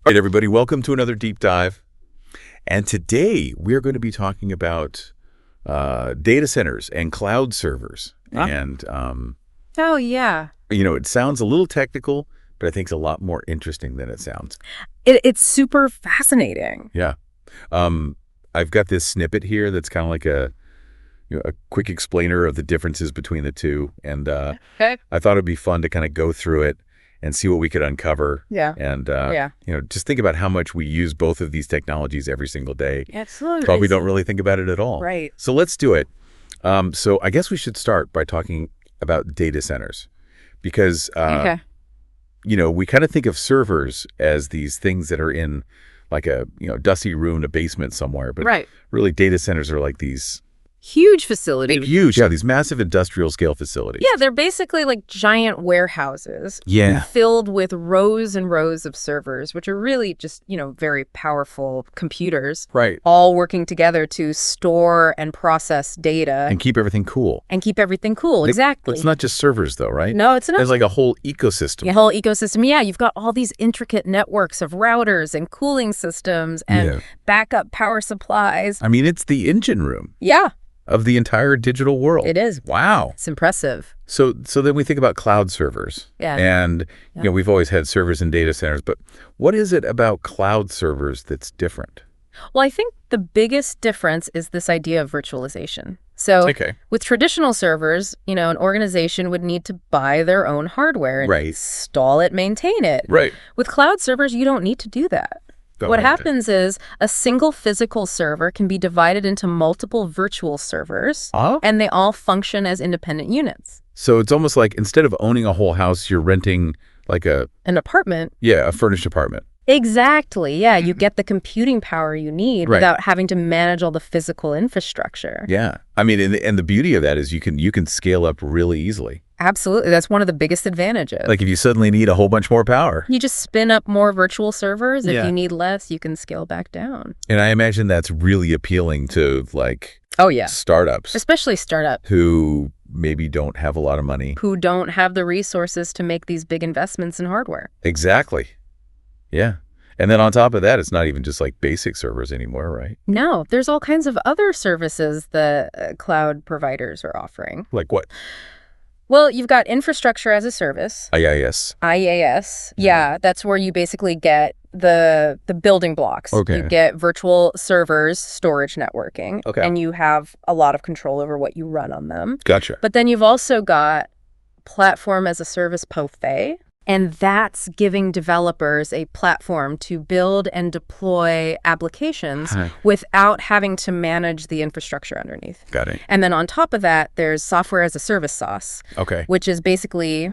All right, everybody, welcome to another deep dive. And today we're going to be talking about data centers and cloud servers. Huh? And, Oh, yeah. it sounds a little technical, but I think it's a lot more interesting than it sounds. It's super fascinating. Yeah. I've got this snippet here that's kind of like a quick explainer of the differences between the two. And Okay. I thought it'd be fun to kind of go through it and see what we could uncover. Yeah. And, Yeah. just think about how much we use both of these technologies every single day. Absolutely. Probably don't really think about it at all. Right. So let's do it. So I guess we should start by talking about data centers because, Okay. we kind of think of servers as these things that are in like a, dusty room in a basement somewhere. But Right. really data centers are like these Huge facility. huge, these massive industrial scale facilities. Yeah, they're basically like giant warehouses Yeah. filled with rows and rows of servers, which are really just, very powerful computers, Right. all working together to store and process data And keep everything cool. and keep everything cool. Exactly. It's not just servers though, right? No, it's not. There's like a whole ecosystem. The whole ecosystem. Yeah, you've got all these intricate networks of routers and cooling systems and Yeah. backup power supplies. I mean, it's the engine room Yeah, of the entire digital world. it is. Wow. It's impressive. So then we think about cloud servers. Yeah. And, Yeah. we've always had servers in data centers, but what is it about cloud servers that's different? Well, I think the biggest difference is this idea of virtualization. So Okay. with traditional servers, an organization would need to buy their own hardware and Right. install it, maintain it. Right. With cloud servers, you don't need to do that. What happens is a single physical server can be divided into multiple virtual servers, Oh? and they all function as independent units. So it's almost like instead of owning a whole house, you're renting like a An apartment. furnished apartment. Exactly. Yeah, you get the computing power you need Right. without having to manage all the physical infrastructure. Yeah. I mean, and the beauty of that is you can scale up really easily. Absolutely. That's one of the biggest advantages. Like if you suddenly need a whole bunch more power. You just spin up more virtual servers. If Yeah. you need less, you can scale back down. And I imagine that's really appealing to like Oh, yeah. startups Especially startups who maybe don't have a lot of money. who don't have the resources to make these big investments in hardware. Exactly. Yeah. And then on top of that, it's not even just like basic servers anymore, right? No, there's all kinds of other services that cloud providers are offering. Like what? Well, you've got infrastructure as a service, IIS. IaaS. Yeah, that's where you basically get the building blocks. Okay. You get virtual servers, storage, networking, Okay. and you have a lot of control over what you run on them. Gotcha. But then you've also got platform as a service, POFE, and that's giving developers a platform to build and deploy applications Hi. without having to manage the infrastructure underneath. Got it. And then on top of that, there's software as a service SaaS, Okay. which is basically,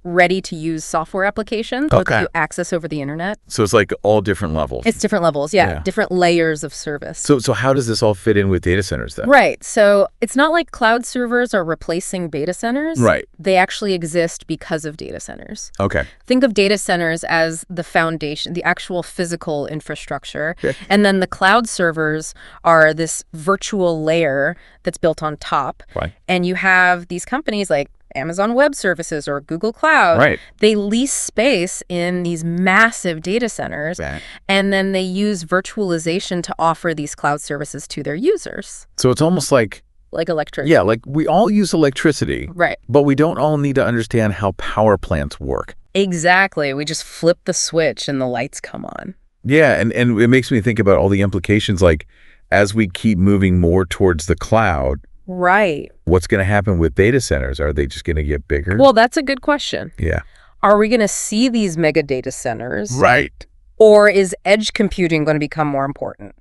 ready to use software applications with Okay. you access over the internet. So it's like all different levels. It's different levels, yeah, Yeah. different layers of service. So how does this all fit in with data centers then? Right. So it's not like cloud servers are replacing data centers. Right. They actually exist because of data centers. Okay. Think of data centers as the foundation, the actual physical infrastructure. Okay. And then the cloud servers are this virtual layer that's built on top. Fine. And you have these companies like Amazon Web Services or Google Cloud. Right. They lease space in these massive data centers, Right. and then they use virtualization to offer these cloud services to their users, So it's almost like, like electric. yeah, like we all use electricity, Right. but we don't all need to understand how power plants work. Exactly. We just flip the switch and the lights come on. Yeah, and it makes me think about all the implications, like as we keep moving more towards the cloud, Right. what's going to happen with data centers? Are they just going to get bigger? Well, that's a good question. Yeah. Are we going to see these mega data centers? Right. Or is edge computing going to become more important?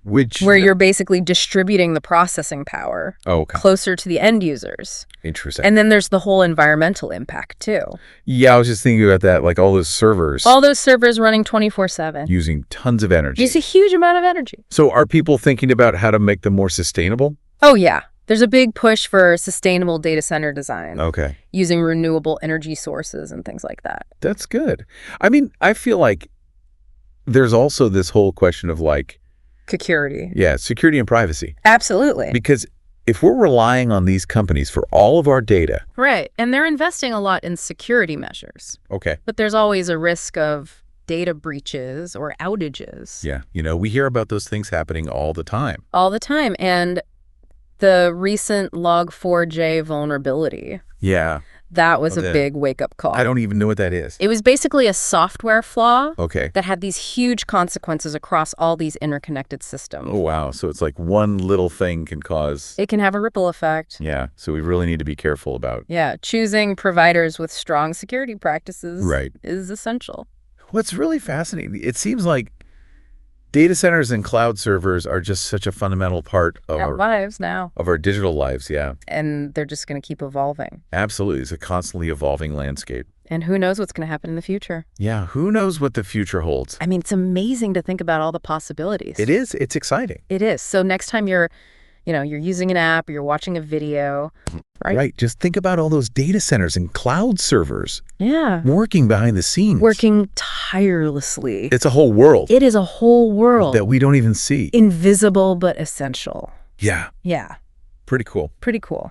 Which Where you're basically distributing the processing power Oh, okay. closer to the end users. Interesting. And then there's the whole environmental impact, too. Yeah, I was just thinking about that, like all those servers All those servers running 24/7. using tons of energy. It's a huge amount of energy. So are people thinking about how to make them more sustainable? Oh, yeah. There's a big push for sustainable data center design, Okay. using renewable energy sources and things like that. That's good. I mean, I feel like there's also this whole question of like, Security. yeah, security and privacy. Absolutely. Because if we're relying on these companies for all of our data, Right. And they're investing a lot in security measures. okay, But there's always a risk of data breaches or outages. Yeah. We hear about those things happening all the time. All the time. And the recent Log4j vulnerability, Yeah. that was a big wake-up call. I don't even know what that is. It was basically a software flaw Okay. that had these huge consequences across all these interconnected systems. Oh, wow. So it's like one little thing can cause... It can have a ripple effect. Yeah. So we really need to be careful about... Yeah. Choosing providers with strong security practices is essential. What's really fascinating, it seems like data centers and cloud servers are just such a fundamental part of our lives now. Of our digital lives, yeah. And they're just going to keep evolving. Absolutely. It's a constantly evolving landscape. And who knows what's going to happen in the future? Yeah, who knows what the future holds? I mean, it's amazing to think about all the possibilities. It is. It's exciting. It is. So next time you're using an app or you're watching a video, right? Right. Just think about all those data centers and cloud servers. Yeah. Working behind the scenes. Working tirelessly. It's a whole world. It is a whole world. That we don't even see. Invisible but essential. Yeah. Yeah. Pretty cool. Pretty cool.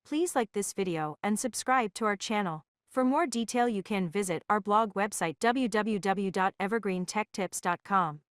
Please like this video and subscribe to our channel. For more detail you can visit our blog website www.evergreentechtips.com.